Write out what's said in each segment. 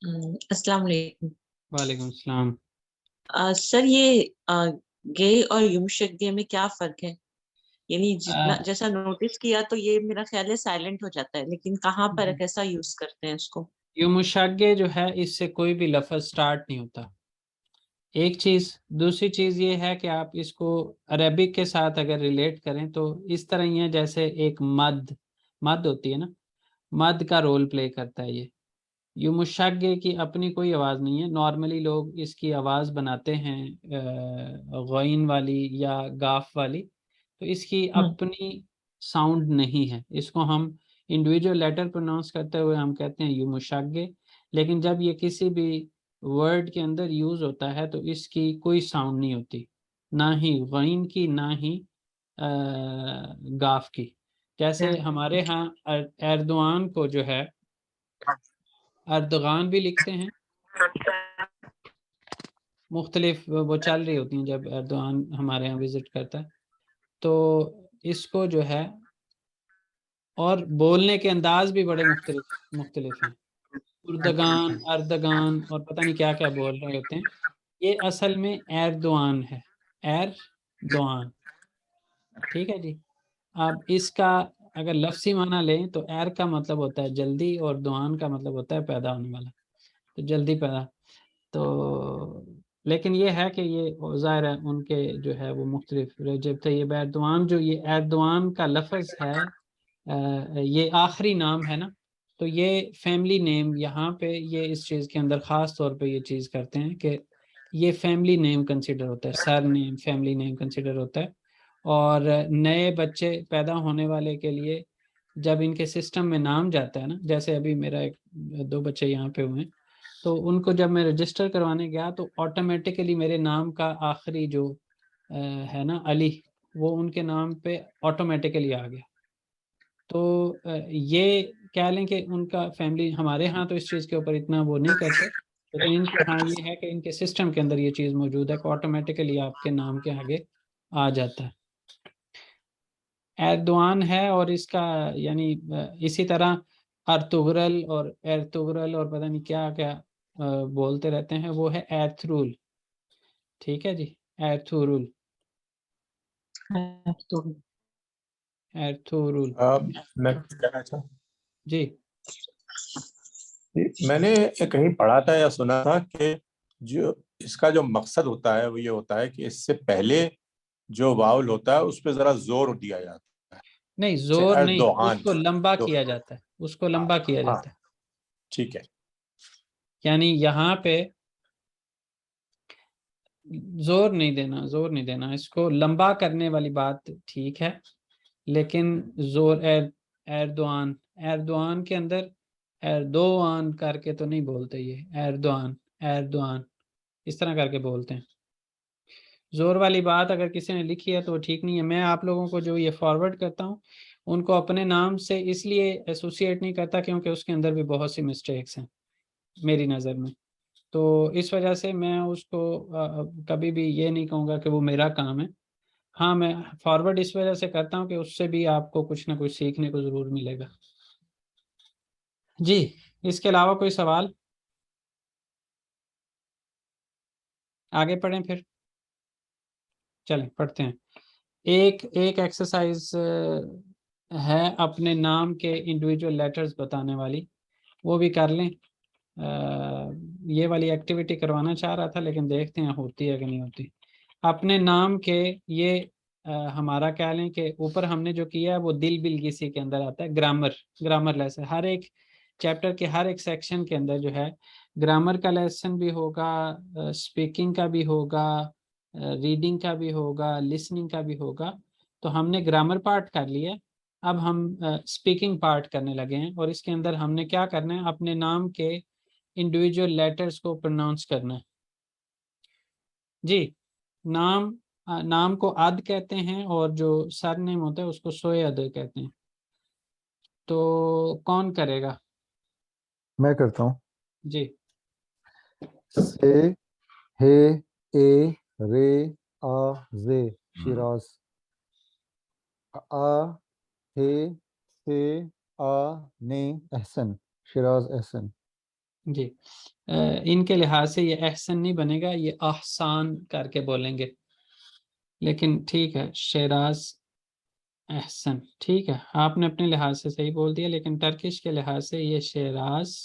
अस्सलाम वालेकुम। वालेकुम सलाम। सर ये गे और युमशगे में क्या फर्क है? यानी जितना जैसा नोटिस किया तो ये मेरा ख्याल है साइलेंट हो जाता है, लेकिन कहाँ पर कैसा यूज करते हैं उसको? युमुशागे जो है इससे कोई भी लफ्ज स्टार्ट नहीं होता, एक चीज। दूसरी चीज ये है कि आप इसको अरेबिक के साथ अगर रिलेट करें तो इस तरह ही है जैसे एक मद मद होती है ना, मद का रोल प्ले करता है ये। युमुशागे की अपनी कोई आवाज़ नहीं है, नॉर्मली लोग इसकी आवाज़ बनाते हैं गईन वाली या गाफ वाली, तो इसकी हम्म। अपनी साउंड नहीं है। इसको हम इंडिविजुअल लेटर प्रोनाउंस करते हुए हम कहते हैं युमुशागे, लेकिन जब ये किसी भी वर्ड के अंदर यूज होता है तो इसकी कोई साउंड नहीं होती, ना ही गईन की ना ही गाफ की। जैसे हमारे यहाँ एर्दोआन को जो है अर्दगान भी लिखते हैं, मुख्तलिफ वो चल रही होती हैं जब एर्दोआन हमारे यहाँ विजिट करता है, तो इसको जो है, और बोलने के अंदाज भी बड़े मुख्तलिफ मुख्तलिफ हैं। उर्दगान, अर्दगान और पता नहीं क्या क्या बोल रहे होते हैं। ये असल में एर्दोआन है, एर्दोआन। ठीक है जी। अब इसका अगर लफ्सी माना लें तो एर का मतलब होता है जल्दी और दुआन का मतलब होता है पैदा होने वाला, तो जल्दी पैदा। तो लेकिन ये है कि ये ज़ाहिर है उनके जो है वो मुख्तलिफ रजब तैयब एर्दोआन, जो ये एर्दोआन का लफ्ज़ है ये आखिरी नाम है ना, तो ये फैमिली नेम यहाँ पे ये इस चीज़ के अंदर ख़ास तौर पे ये चीज़ करते हैं कि ये फैमिली नेम कंसिडर होता है, sir name family name consider होता है। और नए बच्चे पैदा होने वाले के लिए जब इनके सिस्टम में नाम जाता है ना, जैसे अभी मेरा एक दो बच्चे यहाँ पे हुए हैं, तो उनको जब मैं रजिस्टर करवाने गया तो ऑटोमेटिकली मेरे नाम का आखिरी जो है ना अली, वो उनके नाम पे ऑटोमेटिकली आ गया। तो ये कह लें कि उनका फैमिली, हमारे यहाँ तो इस चीज़ के ऊपर इतना वो नहीं करते, लेकिन इनके यहाँ ये है कि इनके सिस्टम के अंदर ये चीज़ मौजूद है कि ऑटोमेटिकली आपके नाम के आगे आ जाता है। एर्दोआन है और इसका यानी इसी तरह अर्तुगरल और एर्तुगरल और पता नहीं क्या क्या बोलते रहते हैं, वो है एर्थरुल। ठीक है जी, एर्थुरुल, तो एर्थुरुल मैं कुछ कहना चाहूँ। जी। मैंने कहीं पढ़ा था या सुना था कि जो इसका जो मकसद होता है वो ये होता है कि इससे पहले जो वावल होता है उस पर जरा जोर दिया जाता है। नहीं, जैसे जोर नहीं, अर्दोआन उसको लंबा तो किया जाता है, उसको हाँ लंबा किया हाँ जाता है। ठीक है। यानी यहाँ पे जोर नहीं देना, जोर नहीं देना, इसको लंबा करने वाली बात ठीक है, लेकिन जोर एर्दोआन, एर्दोआन के अंदर एर्दोआन करके तो नहीं बोलते, ये एर्दोआन, एर्दोआन इस तरह करके बोलते हैं। जोर वाली बात अगर किसी ने लिखी है तो वो ठीक नहीं है। मैं आप लोगों को जो ये फॉरवर्ड करता हूँ उनको अपने नाम से इसलिए एसोसिएट नहीं करता क्योंकि उसके अंदर भी बहुत सी मिस्टेक्स हैं मेरी नज़र में, तो इस वजह से मैं उसको कभी भी ये नहीं कहूँगा कि वो मेरा काम है। हाँ, मैं फॉरवर्ड इस वजह से करता हूँ कि उससे भी आपको कुछ ना कुछ सीखने को ज़रूर मिलेगा जी। इसके अलावा कोई सवाल? आगे पढ़ें फिर, चलें पढ़ते हैं। एक एक एक्सरसाइज है अपने नाम के इंडिविजुअल लेटर्स बताने वाली, वो भी कर लें। ये वाली एक्टिविटी करवाना चाह रहा था लेकिन देखते हैं होती है कि नहीं होती। अपने नाम के ये हमारा कह लें कि ऊपर हमने जो किया है वो दिल बिलगिसी के अंदर आता है। ग्रामर, ग्रामर लेसन हर एक चैप्टर के हर एक सेक्शन के अंदर जो है ग्रामर का लेसन भी होगा, स्पीकिंग का भी होगा, रीडिंग का भी होगा, लिसनिंग का भी होगा। तो हमने ग्रामर पार्ट कर लिया, अब हम स्पीकिंग पार्ट करने लगे हैं, और इसके अंदर हमने क्या करना है, अपने नाम के इंडिविजुअल लेटर्स को प्रोनाउंस करना है जी। नाम नाम को अद कहते हैं और जो सरनेम होता है उसको सोयद कहते हैं। तो कौन करेगा? मैं करता हूँ। जी। से, हे, ए, रे, आ, जे, शिराज। आ, हे, से, आ, ने, एहसन, शिराज एहसन। जी इनके लिहाज से ये एहसन नहीं बनेगा, ये ahsan करके बोलेंगे, लेकिन ठीक है शेराज एहसन, ठीक है आपने अपने लिहाज से सही बोल दिया, लेकिन टर्किश के लिहाज से ये शेराज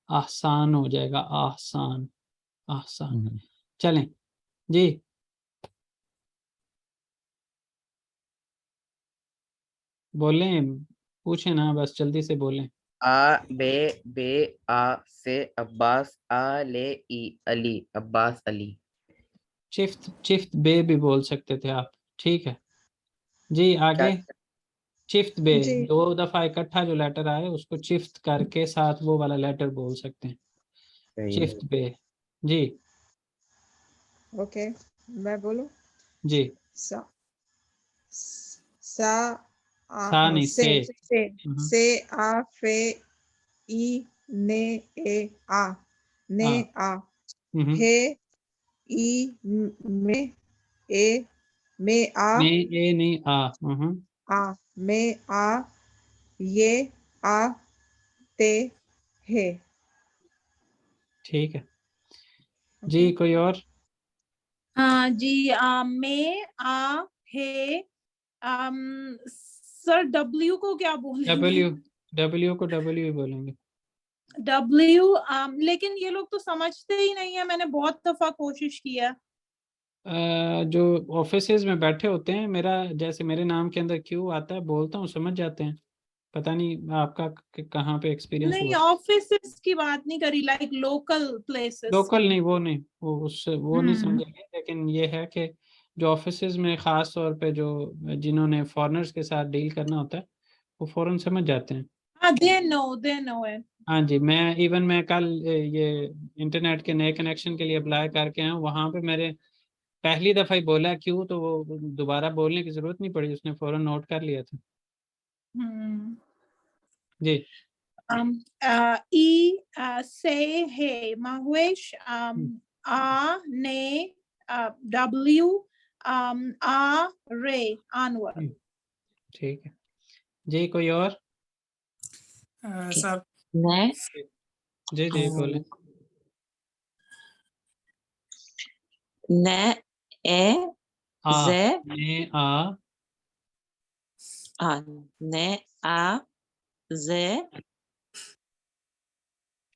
आसान हो जाएगा, आसान आसान। चलें जी, बोलें, पूछें ना, बस जल्दी से बोलें। आ बे बे आ से अब्बास, आ ले ई अली, अब्बास अली। चिफ्त चिफ्त बे भी बोल सकते थे आप, ठीक है जी। आगे क्या? चिफ्त बे, जी 2 दफा इकट्ठा जो लेटर आए उसको चिफ्त करके साथ वो वाला लेटर बोल सकते हैं, सही है। चिफ्त बे जी। ओके, मैं बोलूं? जी सा सा सा नहीं से हम्म, से आ फे ई ने ए आ ने आ हम्म, हे ई में ए में आ में ए नहीं आ आ में आ ये आ ते हे। ठीक है जी। कोई और? हाँ जी, में आ है। सर डब्ल्यू को क्या बोलेंगे? डब्ल्यू, डब्ल्यू को डब्ल्यू ही बोलेंगे। डब्ल्यू, लेकिन ये लोग तो समझते ही नहीं है, मैंने बहुत दफा कोशिश किया। जो ऑफिसेज में बैठे होते हैं, मेरा जैसे मेरे नाम के अंदर क्यू आता है, बोलता हूँ समझ जाते हैं, पता नहीं आपका कहाँ पे एक्सपीरियंस नहीं, हुआ। ऑफिस की बात नहीं करी, लाइक लोकल प्लेसेस लोकल की। नहीं, वो नहीं, वो उससे वो नहीं समझेंगे, लेकिन ये है कि जो ऑफिसेज में ख़ास तौर पे जो जिन्होंने फॉरेनर्स के साथ डील करना होता है वो फ़ौरन समझ जाते हैं। हाँ, दे नो इट। हाँ जी, मैं कल ये इंटरनेट के नए कनेक्शन के लिए अप्लाई करके आया हूँ, वहाँ पे मेरे पहली दफ़ा ही बोला क्यों, तो वो दोबारा बोलने की ज़रूरत नहीं पड़ी, उसने फ़ौरन नोट कर लिया था जी। ई से है महेश, आ ने डब्ल्यू, आ रे अनवर। ठीक है जी। कोई और? सर मैं जी जी बोले। ने ए आ जे ने आ ने आ जे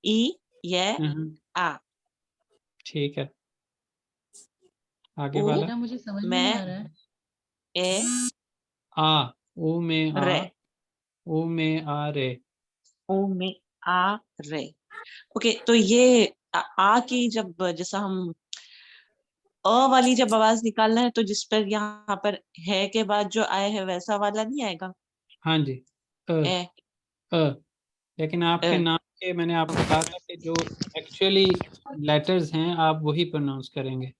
ई ये आ ठीक है आगे उ वाला। मुझे समझ में नहीं मैं आ रहा है। ए आ ऊ में आ, रे ऊ में आ रे। उ में आ रे। ओके, तो ये आ की जब जैसा हम अ वाली जब आवाज निकालना है तो जिस पर यहाँ पर है के बाद जो आए है वैसा वाला नहीं आएगा। हाँ जी अ ए अ लेकिन आपके अ नाम के मैंने आपको कहा था कि जो एक्चुअली लेटर्स हैं आप वही प्रोनाउंस करेंगे,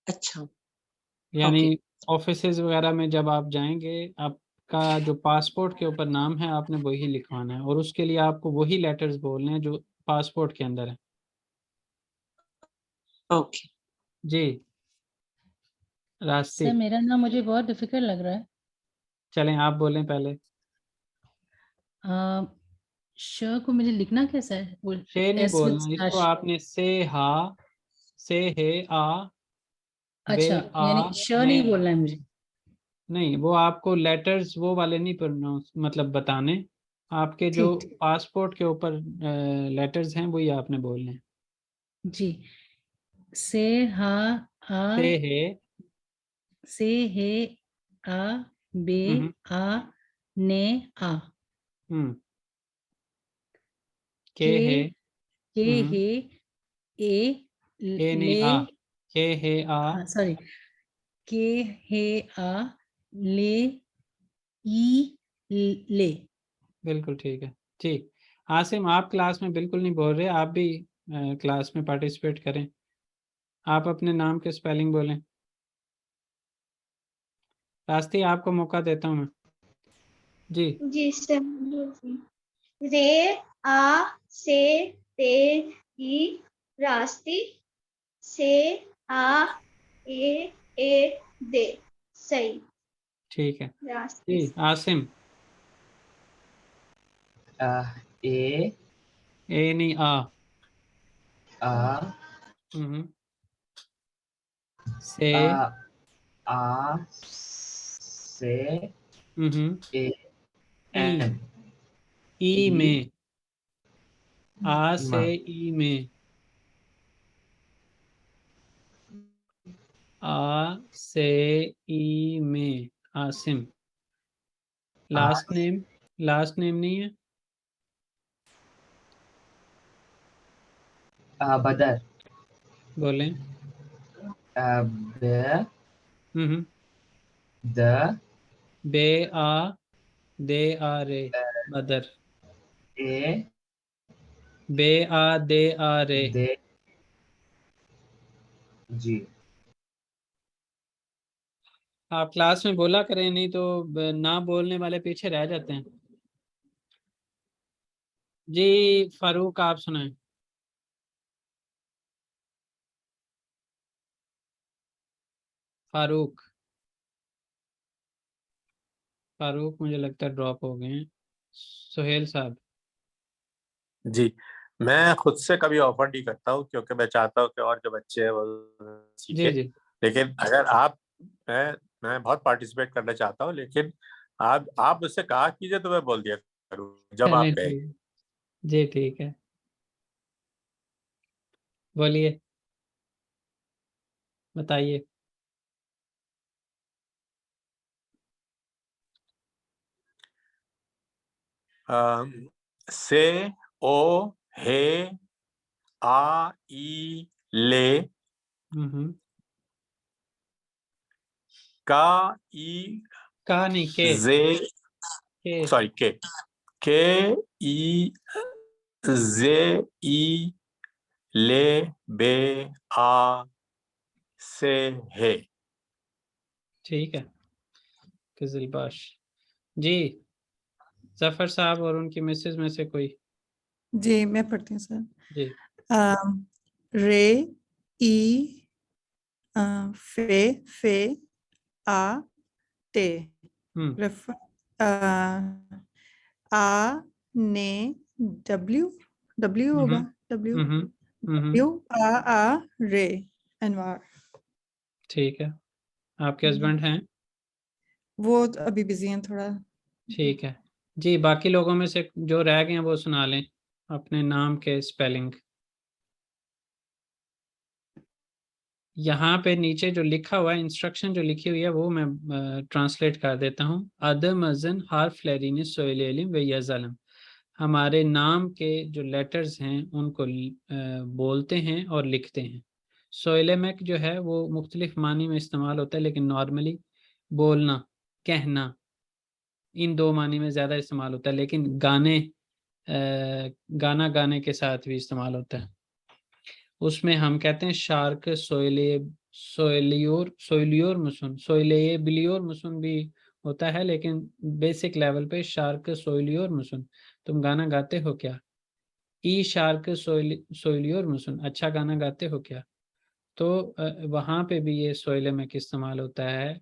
अच्छा, ओके यानी ऑफिसेज वगैरह में जब आप जाएंगे आपका जो पासपोर्ट के ऊपर नाम है आपने वही लिखवाना है, और उसके लिए आपको वही लेटर्स बोलने हैं जो पासपोर्ट के अंदर है ओके। जी। रास्ते सर मेरा नाम मुझे बहुत डिफिकल्ट लग रहा है। चलें आप बोलें पहले। श को मुझे लिखना कैसा है? वो शे नहीं एस विद बोलना इसको, स्लैश। आपने से हा से है आ बे अच्छा, आ यानी श ने नहीं बोलना है मुझे। नहीं, वो आपको लेटर्स वो वाले नहीं प्रोनाउंस मतलब बताने, आपके जो ठीक ठीक पासपोर्ट के ऊपर लेटर्स हैं वही आपने बोलने हैं। जी। से हा आ से है आ बे हम्म आ ने आ हम्म के के है के हम्म हे ए के नहीं ले। आ के है आ हाँ सॉरी, के हे आ ले ई ले। बिल्कुल ठीक है ठीक। आसिम आप क्लास में बिल्कुल नहीं बोल रहे, आप भी क्लास में पार्टिसिपेट करें, आप अपने नाम के स्पेलिंग बोलें। रास्ते आपको मौका देता हूँ मैं जी। जी सर, रे आ से ते ई रास्ती, से आ ए दे सही ठीक है रास्ती। जी। आसिम ए ए नहीं आ। आ से आ से ए ई एन ई में, आ से मा ई में, आ से ई में, Asim. Last name, last name नहीं है। बदर बोलें। ब द बे आ दे आ रे, बदर। ए बे आ दे आ रे। दे जी। आप क्लास में बोला करें, नहीं तो ना बोलने वाले पीछे रह जाते हैं। जी फारूक, आप सुनाएं। फारूक, फारूक मुझे लगता है ड्रॉप हो गए हैं। सुहेल साहब। जी, मैं खुद से कभी ऑफर नहीं करता हूँ क्योंकि मैं चाहता हूँ कि और जो बच्चे हैं वो सीखे। जी जी, लेकिन अगर आप, मैं बहुत पार्टिसिपेट करना चाहता हूँ, लेकिन आप मुझसे कहा कीजिए तो मैं बोल दिया करूँ जब आप चलें कहें। ठीक, जी ठीक है, बोलिए, बताइए। से, ओ, हे, आ, ई, ले, का, ई, का नहीं, जे, के। सॉरी के, ई, जे, ई, ले, बे, आ, से, हे। ठीक है, किजिलबाश। जी, जफर साहब और उनकी मिसेज में से कोई। जी मैं पढ़ती हूँ सर। जी। रे, ई, फे, आ, ते, रफ, आ, ने, डब्ल्यू, डब्ल्यू होगा, डब्ल्यू, डब्ल्यू, आ, रे, अनवार। ठीक है, आपके हस्बैंड हैं? वो तो अभी बिजी हैं थोड़ा। ठीक है जी, बाकी लोगों में से जो रह गए हैं वो सुना लें अपने नाम के स्पेलिंग। यहाँ पे नीचे जो लिखा हुआ है, इंस्ट्रक्शन जो लिखी हुई है वो मैं ट्रांसलेट कर देता हूँ। अदम अजन हार्फ लेरिन सोइलिम व यज़लम, हमारे नाम के जो लेटर्स हैं उनको बोलते हैं और लिखते हैं। सोइलेमेक जो है वो मुख्तलिफ मानी में इस्तेमाल होता है, लेकिन नॉर्मली बोलना, कहना, इन दो मानी में ज़्यादा इस्तेमाल होता है, लेकिन गाना गाने के साथ भी इस्तेमाल होता है। उसमें हम कहते हैं शार्क सोइलियोर मुसन, सोइले बिलियोर मुसन भी होता है, लेकिन बेसिक लेवल पे शार्क सोइलियोर मुसन, तुम गाना गाते हो क्या? ई शार्क सोइलियोर मुसन, अच्छा गाना गाते हो क्या? तो वहाँ पे भी ये सोइलेमेक इस्तेमाल होता है।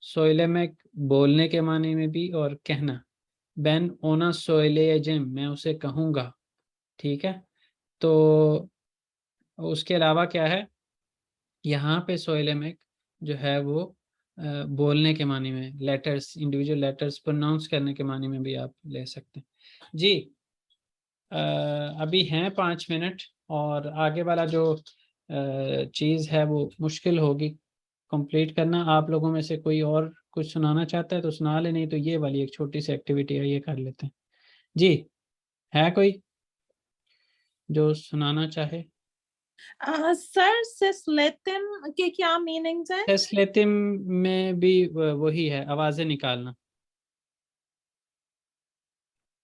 सोइलेमेक बोलने के माने में भी और कहना। बेन ओना सोइले जिम, मैं उसे कहूँगा, ठीक है। तो उसके अलावा क्या है, यहाँ पे सोइलेमेक जो है वो बोलने के मानी में, लेटर्स, इंडिविजुअल लेटर्स प्रोनाउंस करने के मानी में भी आप ले सकते हैं जी। अभी हैं 5 मिनट, और आगे वाला जो चीज़ है वो मुश्किल होगी कंप्लीट करना। आप लोगों में से कोई और कुछ सुनाना चाहता है तो सुना ले, नहीं तो ये वाली एक छोटी सी एक्टिविटी है, ये कर लेते हैं जी। है कोई जो सुनाना चाहे? सर सिस्लेटिन के क्या मीनिंग्स हैं? तस्लेतिम में भी वही है, आवाजें निकालना,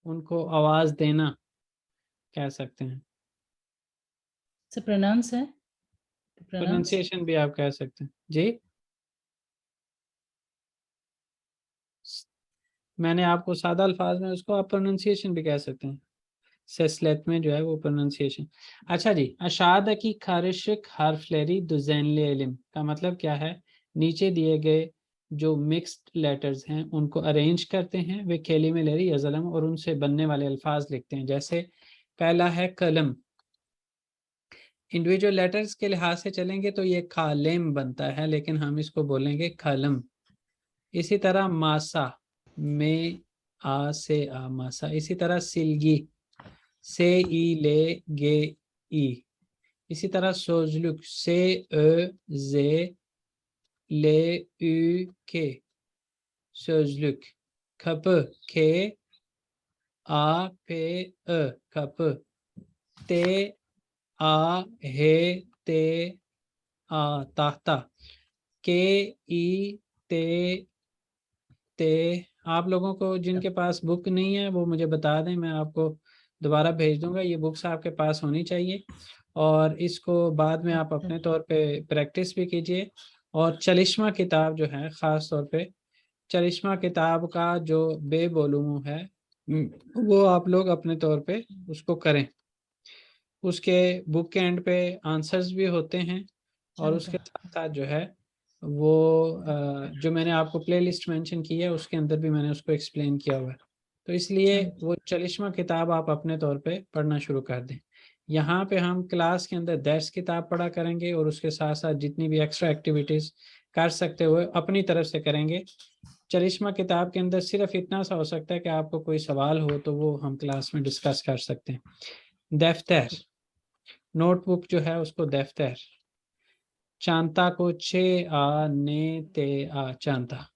उनको आवाज देना कह सकते हैं। से प्रोनाउंस है, प्रोनाउंस। प्रोनाउंसिएशन भी आप कह सकते हैं जी। मैंने आपको सादा अल्फाज में, उसको आप प्रोनाउंसिएशन भी कह सकते हैं। सेस्लेट में जो है वो प्रोनाउंसिएशन। अच्छा जी, अशाद की खारिशक हार्फलेरी दुजैनले इल्म का मतलब क्या है? नीचे दिए गए जो मिक्स्ड लेटर्स हैं उनको अरेंज करते हैं वे केलिमे लेरी यज़लम, और उनसे बनने वाले अल्फाज लिखते हैं। जैसे पहला है कलम। इंडिविजुअल लेटर्स के लिहाज से चलेंगे तो ये खालेम बनता है, लेकिन हम इसको बोलेंगे कलम। इसी तरह मासा, में आ से आ मासा। इसी तरह सिलगी, से ई ले गे ई। इसी तरह सोजलुक, से अ जे ले उ के सोजलुक। खप, के आ पे अ खप। ते आ हे ते आ ताहता। के ई ते आप लोगों को जिनके पास बुक नहीं है वो मुझे बता दें, मैं आपको दोबारा भेज दूंगा। ये बुक्स आपके पास होनी चाहिए और इसको बाद में आप अपने तौर पे प्रैक्टिस भी कीजिए। और चलिश्मा किताब जो है, ख़ास तौर पे चलिश्मा किताब का जो बेवोलूम है वो आप लोग अपने तौर पे उसको करें। उसके बुक के एंड पे आंसर्स भी होते हैं और उसके साथ साथ जो है वो जो मैंने आपको प्लेलिस्ट मेंशन की है उसके अंदर भी मैंने उसको एक्सप्लेन किया हुआ है। तो इसलिए वो चलिश्मा किताब आप अपने तौर पे पढ़ना शुरू कर दें। यहाँ पे हम क्लास के अंदर दर्स किताब पढ़ा करेंगे और उसके साथ साथ जितनी भी एक्स्ट्रा एक्टिविटीज़ कर सकते हुए अपनी तरफ से करेंगे। चलिश्मा किताब के अंदर सिर्फ इतना सा हो सकता है कि आपको कोई सवाल हो तो वो हम क्लास में डिस्कस कर सकते हैं। दफ्तर, नोटबुक जो है उसको दफ्तर। चांता को छे आ ने ते आ चांता।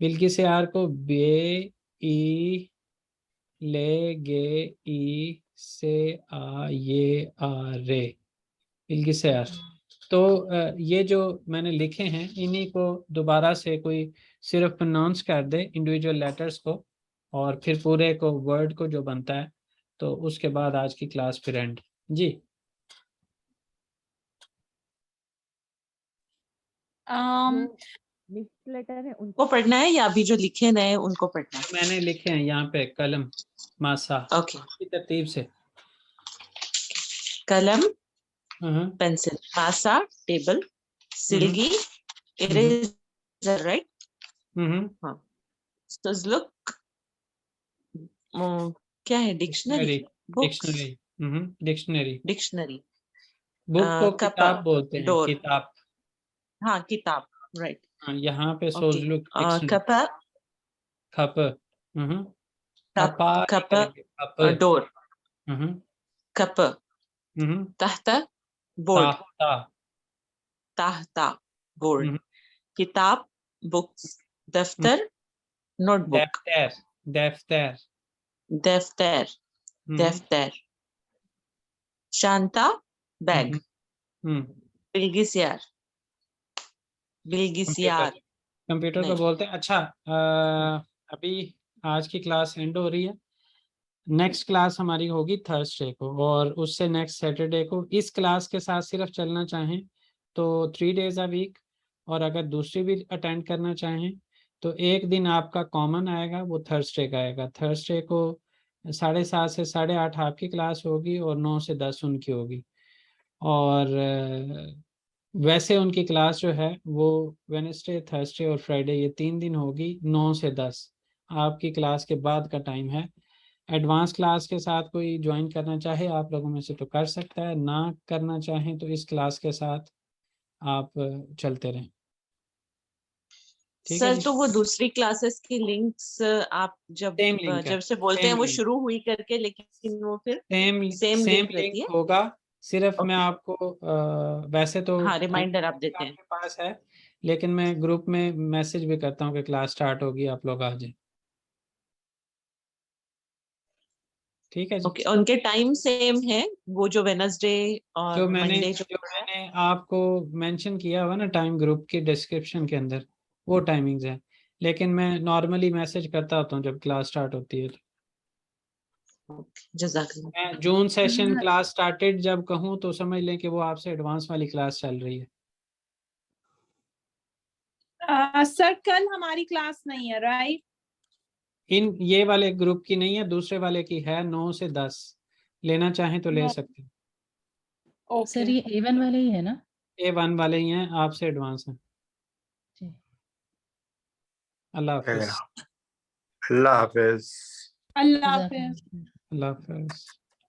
बिल्कि से आर को बे ई ले गे ई से आ ये आ रे। बिल्कि से आर। तो ये जो मैंने लिखे हैं इन्हीं को दोबारा से कोई सिर्फ प्रोनाउंस कर दे इंडिविजुअल लेटर्स को और फिर पूरे को वर्ड को जो बनता है, तो उसके बाद आज की क्लास फिर एंड। जी मिक्स लेटर है उनको पढ़ना है या अभी जो लिखे नए उनको पढ़ना है? मैंने लिखे हैं यहाँ पे कलम, मासा। ओके। इसी तरतीब से कलम, हम्म, पेंसिल, मासा टेबल, सिलगी इरेजर, राइट? हाँ। सुजलुक क्या है? Dictionary, books, dictionary, dictionary. Dictionary. Book को कप, किताब बोलते हैं, डोर। किताब। हाँ, किताब, राइट। हाँ, यहाँ पे ओके। सोजलुक डिक्शनरी। कप, खप, कप, खपा नहीं कप, करेंगे, खप। डोर, कप, हम्म, तख्ता, बोर्ड, ताहता। ताहता, बोर्ड, किताब, बुक्स, दफ्तर, नोटबुक, दफ्तर, दफ्तर। दफ्तर, दफ्तर, शांता, बैग, बिल्गिसियार, बिल्गिसियार। कंप्यूटर को बोलते हैं। अच्छा, अभी आज की क्लास एंड हो रही है। नेक्स्ट क्लास हमारी होगी थर्सडे को और उससे नेक्स्ट सैटरडे को। इस क्लास के साथ सिर्फ चलना चाहें तो 3 days अ वीक, और अगर दूसरी भी अटेंड करना चाहें तो एक दिन आपका कॉमन आएगा, वो थर्सडे का आएगा। थर्सडे को 7:30 से 8:30 आपकी क्लास होगी और 9 से 10 उनकी होगी। और वैसे उनकी क्लास जो है वो वेडनेसडे, थर्सडे और फ्राइडे, ये 3 दिन होगी। 9 से 10 आपकी क्लास के बाद का टाइम है। एडवांस क्लास के साथ कोई ज्वाइन करना चाहे आप लोगों में से तो कर सकता है, ना करना चाहें तो इस क्लास के साथ आप चलते रहें। ठीक है सर, जी। तो वो दूसरी क्लासेस की लिंक्स आप जब सेम लिंक है, जब से बोलते हैं सेम वो लिंक, शुरू हुई करके, लेकिन वो फिर सेम सेम लिंक रहती लिंक है? होगा। सिर्फ मैं ओके। आपको वैसे तो हाँ, रिमाइंडर आप देते हैं। आपके पास है, लेकिन मैं ग्रुप में मैसेज भी करता हूँ कि क्लास स्टार्ट होगी, आप लोग आ जाए। ठीक है जी। ओके, उनके टाइम सेम है? वो जो वेडनेसडे जो और मैंने मंडे जो जो है? मैंने आपको मेंशन किया हुआ ना टाइम ग्रुप की डिस्क्रिप्शन के अंदर, वो टाइमिंग्स है। लेकिन मैं नॉर्मली मैसेज करता होता हूँ जब क्लास स्टार्ट होती है तो। जज़ाकल्लाह। मैं जून सेशन क्लास स्टार्टेड जब कहूँ तो समझ लें कि वो आपसे एडवांस वाली क्लास चल रही है। सर कल हमारी क्लास नहीं है, राइट? इन ये वाले ग्रुप की नहीं है, दूसरे वाले की है। 9 से 10 लेना चाहें तो ले सकते हैं। सर ये A1 वाले ही है ना? A1 वाले ही हैं, आपसे एडवांस हैं। जी। अल्लाह हाफिज। अल्लाह हाफिज। अल्लाह हाफिज। अल्लाह हाफिज।